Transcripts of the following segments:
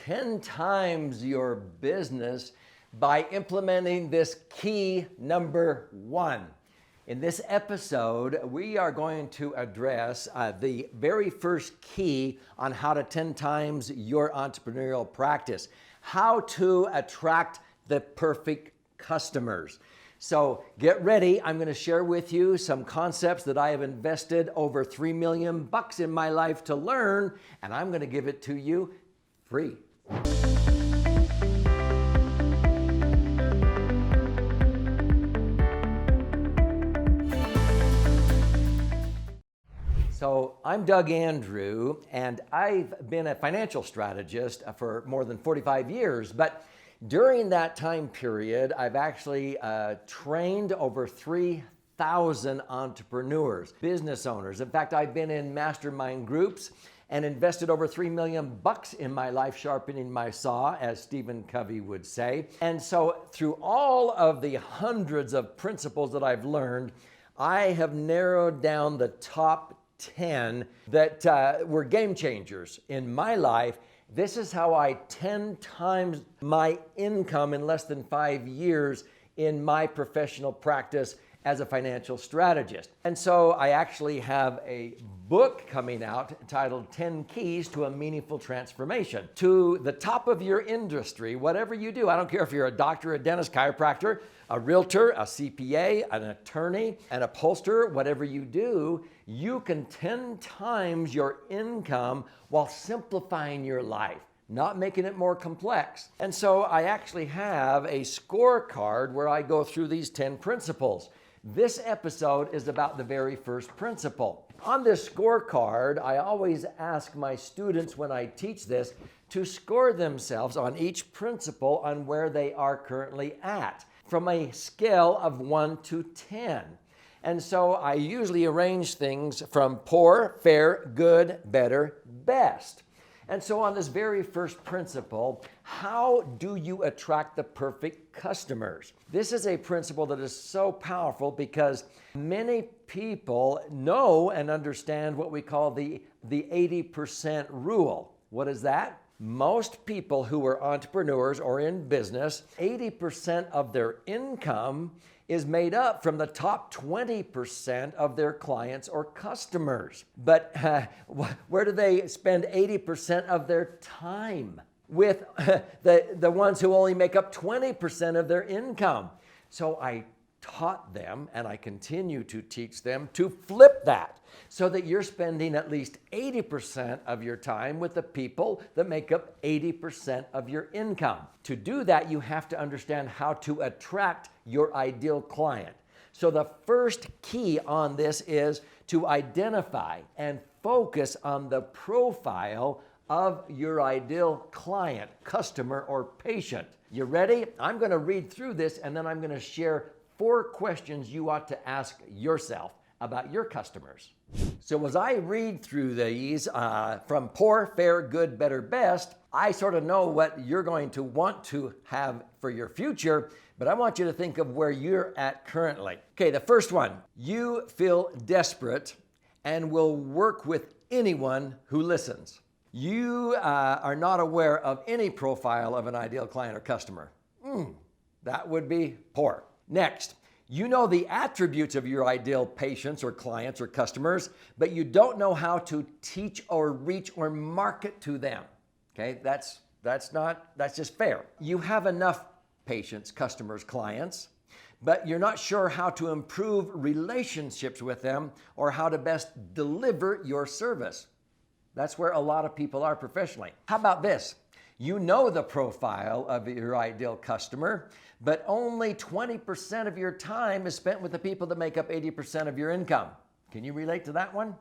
10 times your business by implementing this key number 1. In this episode, we are going to address the very first key on how to 10 times your entrepreneurial practice, how to attract the perfect customers. So get ready. I'm going to share with you some concepts that I have invested over $3 million in my life to learn, and I'm going to give it to you free. So I'm Doug Andrew, and I've been a financial strategist for more than 45 years, but during that time period, I've actually trained over 3,000 entrepreneurs, business owners. In fact, I've been in mastermind groups and invested over $3 million in my life, sharpening my saw, as Stephen Covey would say. And so through all of the hundreds of principles that I've learned, I have narrowed down the top 10 that were game changers in my life. This is how I 10 times my income in less than 5 years in my professional practice as a financial strategist. And so I actually have a book coming out titled 10 Keys to a Meaningful Transformation. To the top of your industry, whatever you do, I don't care if you're a doctor, a dentist, chiropractor, a realtor, a CPA, an attorney, an upholsterer, whatever you do, you can 10 times your income while simplifying your life, not making it more complex. And so I actually have a scorecard where I go through these 10 principles. This episode is about the very first principle. On this scorecard, I always ask my students when I teach this to score themselves on each principle on where they are currently at, from a scale of 1 to 10. And so I usually arrange things from poor, fair, good, better, best. And so on this very first principle, how do you attract the perfect customers? This is a principle that is so powerful because many people know and understand what we call the 80% rule. What is that? Most people who are entrepreneurs or in business, 80% of their income is made up from the top 20% of their clients or customers. But where do they spend 80% of their time? With the ones who only make up 20% of their income. So I taught them, and I continue to teach them, to flip that so that you're spending at least 80% of your time with the people that make up 80% of your income. To do that, you have to understand how to attract your ideal client. So the first key on this is to identify and focus on the profile of your ideal client, customer, or patient. You ready? I'm going to read through this, and then I'm going to share 4 questions you ought to ask yourself about your customers. So as I read through these from poor, fair, good, better, best, I sort of know what you're going to want to have for your future, but I want you to think of where you're at currently. Okay, the first one, you feel desperate and will work with anyone who listens. You are not aware of any profile of an ideal client or customer. That would be poor. Next, you know the attributes of your ideal patients or clients or customers, but you don't know how to teach or reach or market to them. Okay, that's just fair. You have enough patients, customers, clients, but you're not sure how to improve relationships with them or how to best deliver your service. That's where a lot of people are professionally. How about this? You know the profile of your ideal customer, but only 20% of your time is spent with the people that make up 80% of your income. Can you relate to that one?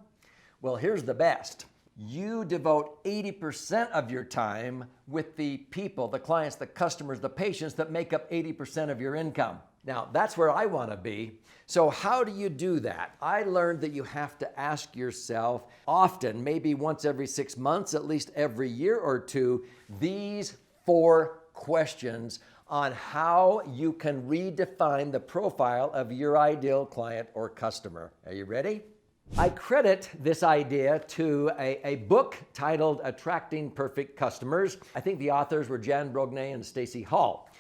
Well, here's the best. You devote 80% of your time with the people, the clients, the customers, the patients that make up 80% of your income. Now, that's where I want to be. So how do you do that? I learned that you have to ask yourself often, maybe once every 6 months, at least every year or two, these 4 questions on how you can redefine the profile of your ideal client or customer. Are you ready? I credit this idea to a book titled Attracting Perfect Customers. I think the authors were Jan Brognay and Stacy Hall.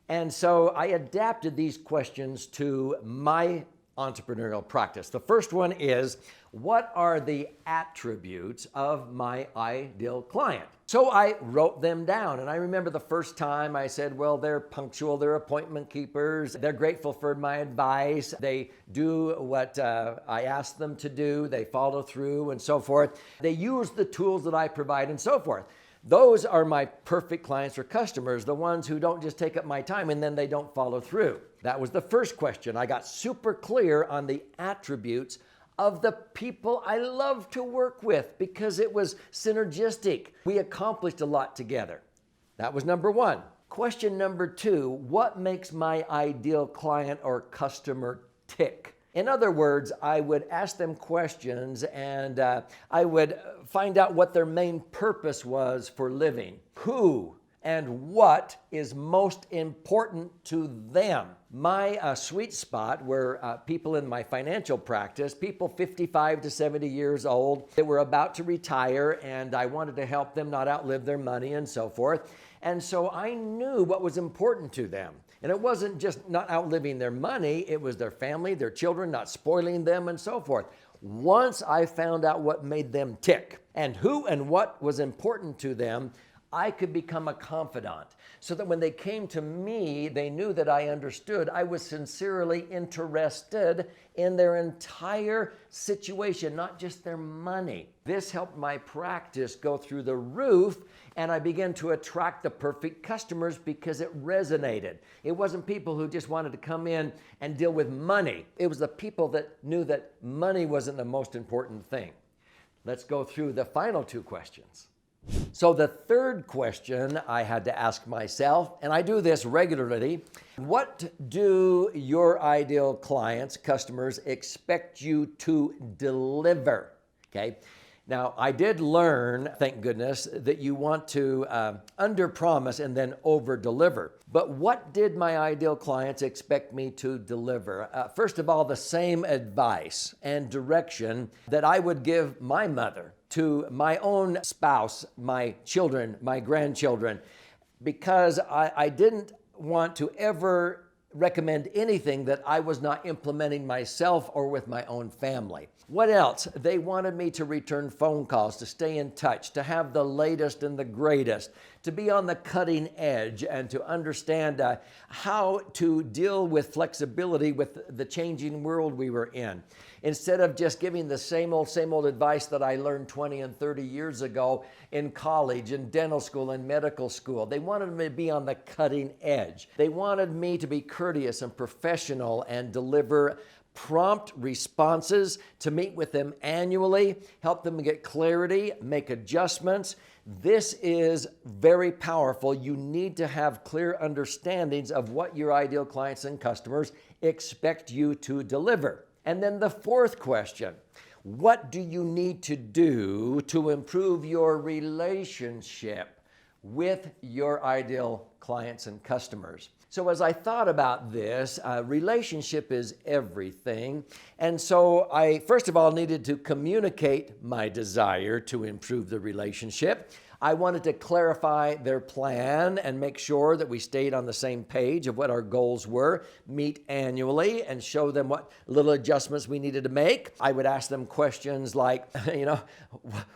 And so I adapted these questions to my entrepreneurial practice. The first one is, what are the attributes of my ideal client? So I wrote them down, and I remember the first time I said, well, they're punctual, they're appointment keepers, they're grateful for my advice, they do what I ask them to do, they follow through and so forth. They use the tools that I provide and so forth. Those are my perfect clients or customers, the ones who don't just take up my time and then they don't follow through. That was the first question. I got super clear on the attributes of the people I love to work with because it was synergistic. We accomplished a lot together. That was number one. Question number two, what makes my ideal client or customer tick? In other words, I would ask them questions and I would find out what their main purpose was for living. Who and what is most important to them? My sweet spot were people in my financial practice, people 55 to 70 years old that were about to retire, and I wanted to help them not outlive their money and so forth. And so I knew what was important to them. And it wasn't just not outliving their money, it was their family, their children, not spoiling them and so forth. Once I found out what made them tick and who and what was important to them, I could become a confidant so that when they came to me, they knew that I understood. I was sincerely interested in their entire situation, not just their money. This helped my practice go through the roof, and I began to attract the perfect customers because it resonated. It wasn't people who just wanted to come in and deal with money. It was the people that knew that money wasn't the most important thing. Let's go through the final two questions. So the third question I had to ask myself, and I do this regularly, what do your ideal clients, customers, expect you to deliver? Okay. Now, I did learn, thank goodness, that you want to under-promise and then over-deliver. But what did my ideal clients expect me to deliver? First of all, the same advice and direction that I would give my mother to my own spouse, my children, my grandchildren, because I didn't want to ever recommend anything that I was not implementing myself or with my own family. What else? They wanted me to return phone calls, to stay in touch, to have the latest and the greatest, to be on the cutting edge and to understand how to deal with flexibility with the changing world we were in. Instead of just giving the same old advice that I learned 20 and 30 years ago in college, in dental school, and medical school. They wanted me to be on the cutting edge. They wanted me to be courteous and professional and deliver prompt responses, to meet with them annually, help them get clarity, make adjustments. This is very powerful. You need to have clear understandings of what your ideal clients and customers expect you to deliver. And then the fourth question, what do you need to do to improve your relationship with your ideal clients and customers? So as I thought about this, relationship is everything. And so I, first of all, needed to communicate my desire to improve the relationship. I wanted to clarify their plan and make sure that we stayed on the same page of what our goals were, meet annually and show them what little adjustments we needed to make. I would ask them questions like,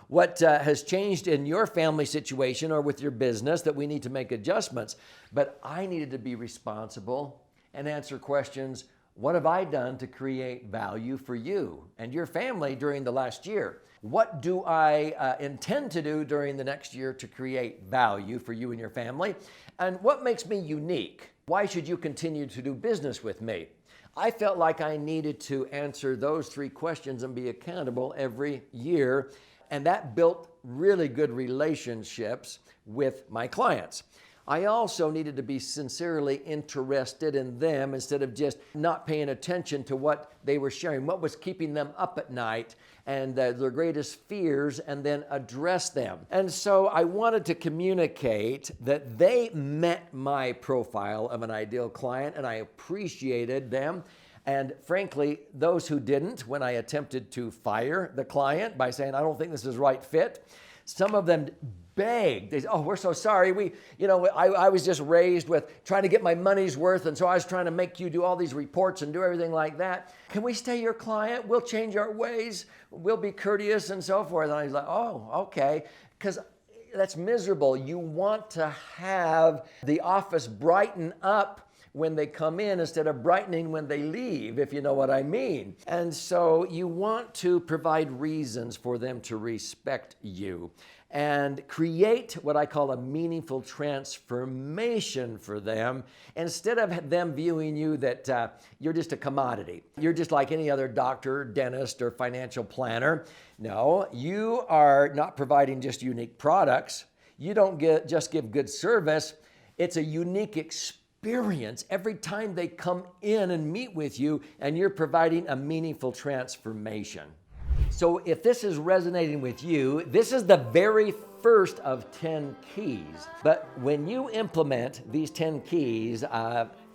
what has changed in your family situation or with your business that we need to make adjustments? But I needed to be responsible and answer questions. What have I done to create value for you and your family during the last year? What do I intend to do during the next year to create value for you and your family? And what makes me unique? Why should you continue to do business with me? I felt like I needed to answer those three questions and be accountable every year. And that built really good relationships with my clients. I also needed to be sincerely interested in them instead of just not paying attention to what they were sharing, what was keeping them up at night and their greatest fears, and then address them. And so I wanted to communicate that they met my profile of an ideal client and I appreciated them. And frankly, those who didn't, when I attempted to fire the client by saying, I don't think this is the right fit, some of them begged. They said, oh, we're so sorry. I was just raised with trying to get my money's worth, and so I was trying to make you do all these reports and do everything like that. Can we stay your client? We'll change our ways. We'll be courteous and so forth. And I was like, oh, okay. Because that's miserable. You want to have the office brighten up when they come in instead of brightening when they leave, if you know what I mean. And so you want to provide reasons for them to respect you and create what I call a meaningful transformation for them instead of them viewing you that you're just a commodity. You're just like any other doctor, dentist, or financial planner. No, you are not providing just unique products. You don't just give good service. It's a unique experience every time they come in and meet with you, and you're providing a meaningful transformation. So if this is resonating with you, this is the very first of 10 keys. But when you implement these 10 keys,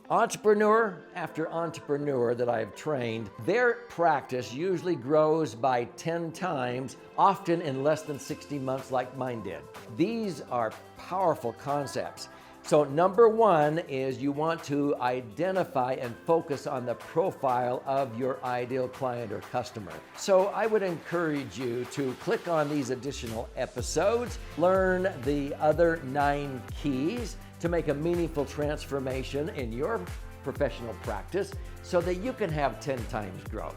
entrepreneur after entrepreneur that I've trained, their practice usually grows by 10 times, often in less than 60 months like mine did. These are powerful concepts. So number one is you want to identify and focus on the profile of your ideal client or customer. So I would encourage you to click on these additional episodes, learn the other 9 keys to make a meaningful transformation in your professional practice so that you can have 10 times growth.